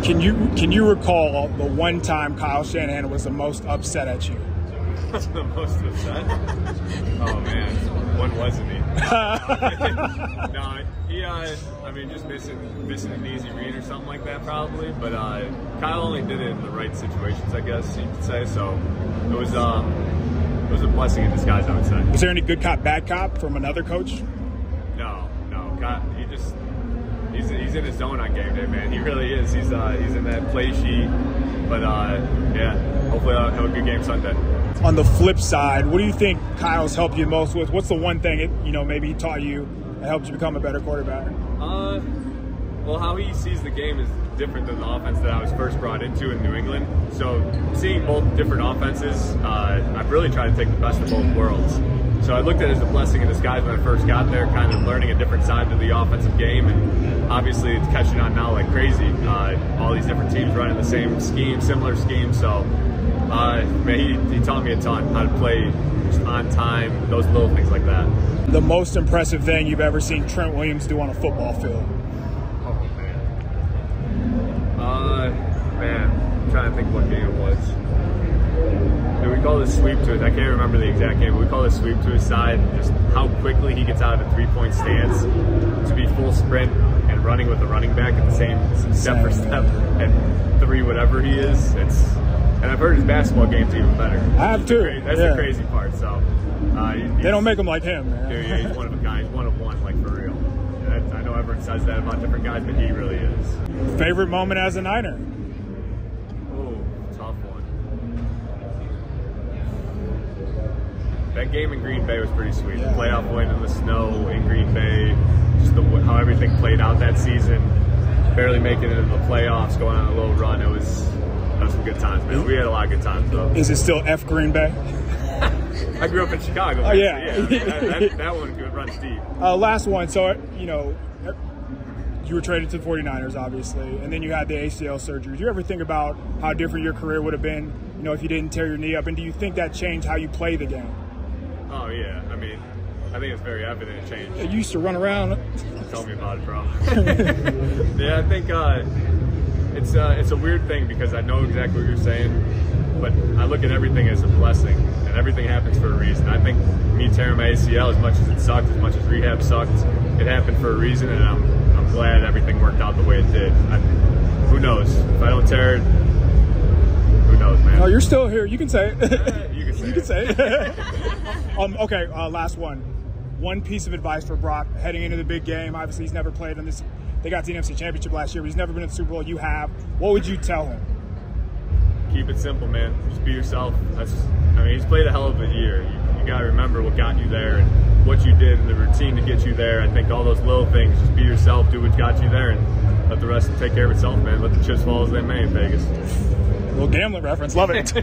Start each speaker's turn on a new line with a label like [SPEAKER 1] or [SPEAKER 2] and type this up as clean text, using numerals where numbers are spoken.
[SPEAKER 1] Can you recall the one time Kyle Shanahan was the most upset at you?
[SPEAKER 2] The most upset? Oh man, when wasn't he? No, he I mean, just missing an easy read or something like that probably. But Kyle only did it in the right situations, I guess you could say. So it was a blessing in disguise, I would say.
[SPEAKER 1] Was there any good cop, bad cop from another coach?
[SPEAKER 2] No. Kyle, he's in his zone on game day, man. He really is. He's in that play sheet. But yeah, hopefully I'll have a good game Sunday.
[SPEAKER 1] On the flip side, what do you think Kyle's helped you most with? What's the one thing maybe he taught you that helped you become a better quarterback?
[SPEAKER 2] Well, how he sees the game is different than the offense that I was first brought into in New England. So seeing both different offenses, I've really tried to take the best of both worlds. So I looked at it as a blessing in disguise when I first got there, kind of learning a different side of the offensive game, and obviously it's catching on now like crazy. All these different teams running the same scheme, similar scheme. So man, he taught me a ton how to play just on time, those little things like that.
[SPEAKER 1] The most impressive thing you've ever seen Trent Williams do on a football field?
[SPEAKER 2] Man, I'm trying to think what game it was. We call this sweep to it. I can't remember the exact game, but we call this sweep to his side. Just how quickly he gets out of a three-point stance to be full sprint and running with the running back at the same step for step at 3 whatever he is. And I've heard his basketball game's even better.
[SPEAKER 1] I have too.
[SPEAKER 2] That's the crazy part. So
[SPEAKER 1] they don't make him like him, man.
[SPEAKER 2] Dude, yeah, he's one of a kind. He's one of one, like for real. And I know everyone says that about different guys, but he really is.
[SPEAKER 1] Favorite moment as a Niner?
[SPEAKER 2] Tough one. That game in Green Bay was pretty sweet.
[SPEAKER 1] Yeah.
[SPEAKER 2] The playoff win in the snow in Green Bay, just how everything played out that season, barely making it into the playoffs, going on a little run. That was some good times, man. We had a lot of good times, though.
[SPEAKER 1] Is it still F Green Bay?
[SPEAKER 2] I grew up in Chicago.
[SPEAKER 1] Oh, yeah.
[SPEAKER 2] So yeah, that one runs deep.
[SPEAKER 1] Last one. So, you were traded to the 49ers, obviously, and then you had the ACL surgery. Do you ever think about how different your career would have been, if you didn't tear your knee up? And do you think that changed how you play the game?
[SPEAKER 2] Oh, yeah. I mean, I think it's very evident it changed.
[SPEAKER 1] You used to run around.
[SPEAKER 2] Tell me about it, bro. Yeah, I think it's a weird thing because I know exactly what you're saying, but I look at everything as a blessing, and everything happens for a reason. I think me tearing my ACL, as much as it sucked, as much as rehab sucked, it happened for a reason, and I'm glad everything worked out the way it did. Who knows? If I don't tear it, who knows, man?
[SPEAKER 1] Oh, you're still here. You can say it.
[SPEAKER 2] You can say it.
[SPEAKER 1] Okay, last one. One piece of advice for Brock heading into the big game. Obviously, he's never played in this. They got the NFC Championship last year, but he's never been in the Super Bowl. You have. What would you tell him?
[SPEAKER 2] Keep it simple, man. Just be yourself. He's played a hell of a year. You got to remember what got you there and what you did and the routine to get you there. I think all those little things, just be yourself, do what got you there, and let the rest take care of itself, man. Let the chips fall as they may in Vegas.
[SPEAKER 1] Little gambling reference. Love it.